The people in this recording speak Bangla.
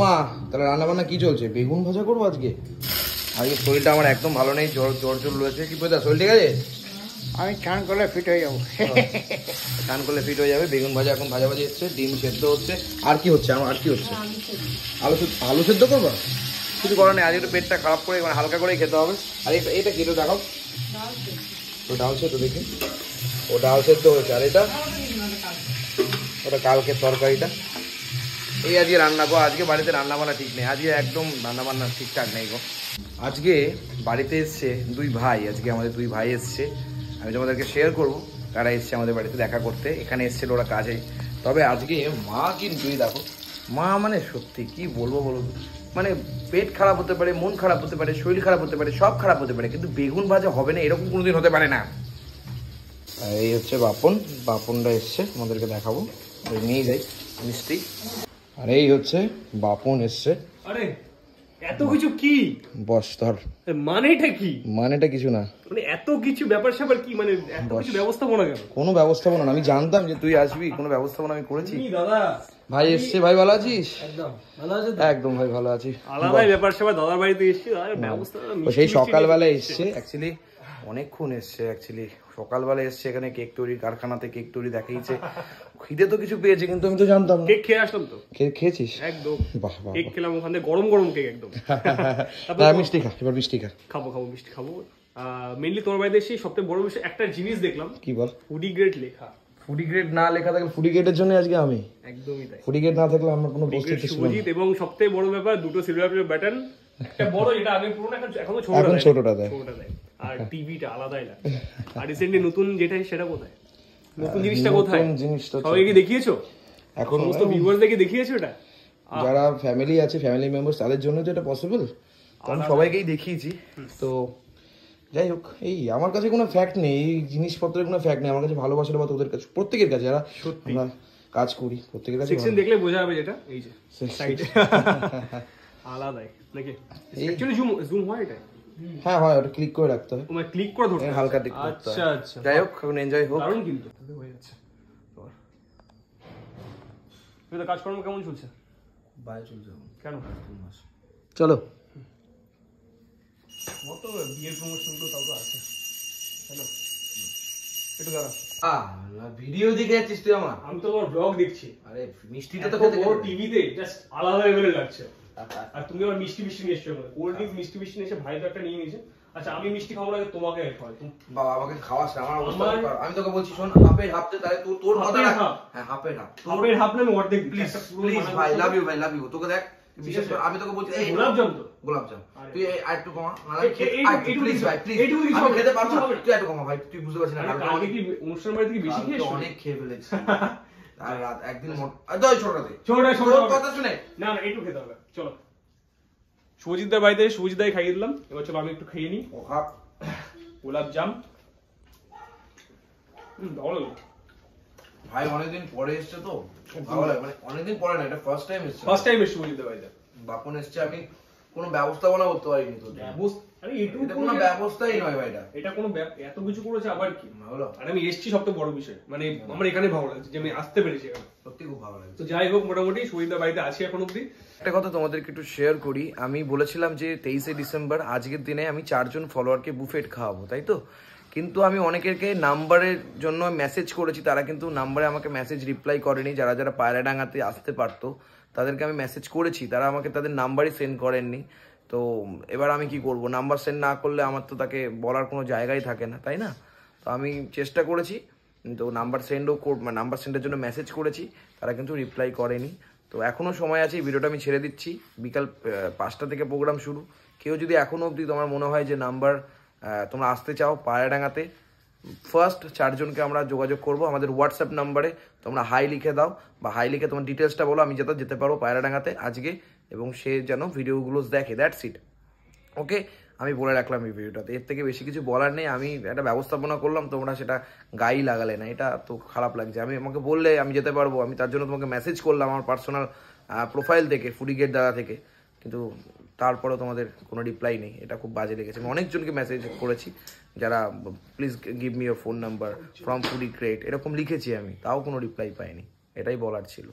মা তাহলে রান্না বান্না কি চলছে? বেগুন ভাজা করবো আজকে। আজকে শরীরটা আমার একদম ভালো নেই, জ্বর রয়েছে। কি বলতে শরীর ঠিক আছে? আমি চান করলে ফিট হয়ে যাবো। চান করলে ফিট হয়ে যাবে। বেগুন ভাজা এখন ভাজাভাজি হচ্ছে, ডিম সেদ্ধ হচ্ছে। আর কি হচ্ছে? আমার আর কি হচ্ছে? আলু সেদ্ধ করবো। কিছু করার নেই, আজকে একটু পেটটা খারাপ করে মানে হালকা করেই খেতে হবে। আর এটা কি, এটা দেখাও তো। ডাল সেদ্ধ দেখি, ও ডাল সেদ্ধ হয়েছে। আর এটা ওটা কালকের তরকারিটা। এই আজকে রান্না গো। আজকে বাড়িতে রান্না বান্না ঠিক নেই, আজকে একদম রান্না বান্না ঠিকঠাক নেই গো। আজকে বাড়িতে এসছে দুই ভাই, আজকে আমাদের দুই ভাই এসছে। আমি তোমাদেরকে শেয়ার করবো কারা এসছে আমাদের বাড়িতে দেখা করতে। এখানে এসছিল ওরা কাজে। তবে আজকে মা কিন্তু দেখো, মা মানে সত্যি কি বলবো বলো, মানে পেট খারাপ হতে পারে, মন খারাপ হতে পারে, শরীর খারাপ হতে পারে, সব খারাপ হতে পারে, কিন্তু বেগুন ভাজা হবে না এরকম কোনোদিন হতে পারে না। এই হচ্ছে বাপনটা এসছে, আমাদেরকে দেখাবো। নিয়ে যাই মিষ্টি। আর এই হচ্ছে বাপন এসছে। আরে এত কিছু কি বস ধর। মানেটা কি? মানেটা কিছু না, মানে এত কিছু ব্যাপার স্যাপার কি, মানে এত কিছু ব্যবস্থাপনা কেন? কোনো ব্যবস্থাপনা না, আমি জানতাম যে তুই আসবি, কোনো ব্যবস্থাপনা আমি করেছি? দাদা ভাই এসছে। ভাই ভালো আছিস? একদম ভালো আছে। একদম ভাই ভালো আছি। আলাদাই ব্যাপার স্যাপার, দাদার বাড়িতে এসেছি, ব্যবস্থা সেই সকালবেলা এসছে, অ্যাকচুয়ালি অনেকক্ষণ এসছে। অ্যাকচুয়ালি সকালবেলা এসছে, এখানে কেক তৈরির কারখানাতে কেক তৈরি দেখাইছে। খিদে তো কিছু পেয়েছে, কিন্তু আমি তো জানতাম না। কেক খেয়ে আসলাম তো। খেয়েছিস? একদম। বাহ বাহ। কেক খেলাম ওখান থেকে, গরম গরম কেক একদম। মিষ্টি খা, এবার মিষ্টি খা। খাবো মিষ্টি খাবো। মেইনলি তোমার বাড়িতে এসে সবথেকে বড় বিষয় একটা জিনিস দেখলাম। কি বল? ফুডি গ্রেড লেখা। ফুডি গ্রেড না লেখা থাকে, ফুডি গ্রেডের জন্য আজকে আমি। একদমই তাই। ফুডি গ্রেড না থাকলে আমার কোনো বস্তিত্ব ছিল না। এবং সবথেকে বড় ব্যাপার, দুটো সিলভার প্লেট ব্যাটন। একটা বড়, এটা আগে পুরো না, এখনো ছোটটা দেয়। আর টিভিটা আলাদাই লাগে। আর রিসেন্টলি নতুন যেটা সেটা কোথায়? নতুন জিনিসটা কোথায়? সবাইকে দেখিয়েছো? এখন সমস্ত ভিউয়ারদেরকে দেখিয়েছো এটা? যারা ফ্যামিলি আছে, ফ্যামিলি মেম্বার্স, তাদের জন্য তো এটা পসিবল। কারণ সবাইকেই দেখিয়েছি তো। যাই হোক, এই আমার কাছে কোনো ফ্যাক্ট নেই, এই জিনিসপত্রের কোনো ফ্যাক্ট নেই আমার কাছে। ভালোবাসার বা তোদের কাছে, প্রত্যেকের কাছে যারা আমরা কাজ করি, প্রত্যেকের কাছে সেকশন দেখলে বোঝা যাবে যেটা এই যে সাইড আলাদাই নাকি। অ্যাকচুয়ালি জুম হয় এটা? হ্যাঁ হয়, ওটা ক্লিক করে রাখতে হয়। তোমার ক্লিক করে ধরতে হালকা দিক করতে হয়। আচ্ছা আচ্ছা, যাই হোক, এখন এনজয় হোক। দারুণ কিন্তু হয়ে যাচ্ছে। তো কাজকর্ম কেমন চলছে? বাইরে চলছে কেন? চলো। কত বিয়ের প্রমোশন তো তাও তো আছে। হ্যালো, একটু দাঁড়া। ভিডিও দেখে যাচ্ছিস তুই আমার? আমি তো তোমার ব্লগ দেখছি। আরে মিষ্টিটা তো খেতে বড় টিভিতে জাস্ট আলাদা লেভেলের লাগছে। আর তুমি আবার মিষ্টি নিয়ে এসছো, কোল্ড ড্রিঙ্কস মিষ্টি নিয়ে এসে ভাই তো একটা নিয়ে নিয়েছে। আচ্ছা, আমি মিষ্টি খাবো না, তোমাকে খাওয়াই। বাবা আমাকে খাওয়াস না, আমার অবস্থা। আমি তোকে বলছি শোন, হাফের হাফতে তাহলে তোর কথা রাখ। হ্যাঁ হাফের হাফ না, আমি অর্ধেক। প্লিজ ভাই, লাভ ইউ তোকে দেখ, বিশেষ করে আমি তোকে বলছি গোলাপজাম তুই আরেকটু কমা, প্লিজ ভাই প্লিজ। আমি খেতে পারবো না, তুই একটু কমা ভাই, তুই বুঝতে পারছিস না। আগে কি অনুষ্ঠান বাড়ি থেকে বেশি খেয়েছো? অনেক খেয়ে ফেলেছি। আর রাত একদিন ছোটটা কথা শুনে না একটু খেতে হবে। চলো, শুভজিৎদার বাড়িতে শুভজিৎদাই খাইয়ে দিলাম, এবার চলো আমি একটু খেয়ে নিই। গোলাপজাম ভালো ভাই, অনেকদিন পরে এসছে তো খুব ভালো লাগে। মানে অনেকদিন পরে না, এটা ফার্স্ট টাইম এসছে। শুভজিৎদার বাড়িতে বাপন এসছে। আমি কোনো ব্যবস্থাপনা করতে পারিনি তো। আরে এটা কোনো ব্যবস্থাই নয় ভাই, এটা কোনো এত কিছু করেছে আবার কি ভালো। আর আমি এসছি সবথেকে বড় বিষয়, মানে আমার এখানে ভালো লাগছে যে আমি আসতে পেরেছি এখানে, সত্যি খুব ভালো লাগছে। তো যাই হোক, মোটামুটি শুভজিৎদার বাড়িতে আছি এখন অব্দি। একটা কথা তোমাদেরকে একটু শেয়ার করি। আমি বলেছিলাম যে 23শে ডিসেম্বর আজকের দিনে আমি 4 জন ফলোয়ারকে বুফেট খাওয়াবো, তাই তো? কিন্তু আমি অনেকেরকে নাম্বারের জন্য মেসেজ করেছি, তারা কিন্তু নাম্বারে আমাকে মেসেজ রিপ্লাই করেনি। যারা যারা পায়রাডাঙ্গাতে আসতে পারতো তাদেরকে আমি মেসেজ করেছি, তারা আমাকে তাদের নাম্বারই সেন্ড করেননি। তো এবার আমি কি করব? নাম্বার সেন্ড না করলে আমার তো তাকে বলার কোনো জায়গাই থাকে না, তাই না? তো আমি চেষ্টা করেছি, তো নাম্বার সেন্ডের জন্য মেসেজ করেছি, তারা কিন্তু রিপ্লাই করেনি। তো এখনও সময় আছে, ভিডিওটা আমি ছেড়ে দিচ্ছি। বিকাল 5টা থেকে প্রোগ্রাম শুরু। কেউ যদি এখনও অবধি তোমার মনে হয় যে নাম্বার তোমরা আসতে চাও পায়রাডাঙ্গাতে, ফার্স্ট 4 জনকে আমরা যোগাযোগ করব আমাদের হোয়াটসঅ্যাপ নাম্বারে। তোমরা হাই লিখে দাও, বা হাই লিখে তোমার ডিটেলসটা বলো, আমি যাতে যেতে পারবো পায়রাডাঙ্গাতে আজকে, এবং সে যেন ভিডিওগুলো দেখে। That's it. ওকে, আমি বলে রাখলাম এই ভিডিওটাতে, এর থেকে বেশি কিছু বলার নেই। আমি একটা ব্যবস্থাপনা করলাম, তোমরা সেটা গায়ে লাগালে না, এটা তো খারাপ লাগছে। আমাকে বললে আমি যেতে পারবো, আমি তার জন্য তোমাকে মেসেজ করলাম আমার পার্সোনাল প্রোফাইল থেকে, ফুডিগেট দাদা থেকে, কিন্তু তারপরেও তোমাদের কোনো রিপ্লাই নেই। এটা খুব বাজে লেগেছে। আমি অনেকজনকে মেসেজ করেছি যারা please give me your phone number from Foodie Crate এরকম লিখেছি আমি, তাও কোনো রিপ্লাই পাইনি। এটাই বলার ছিল।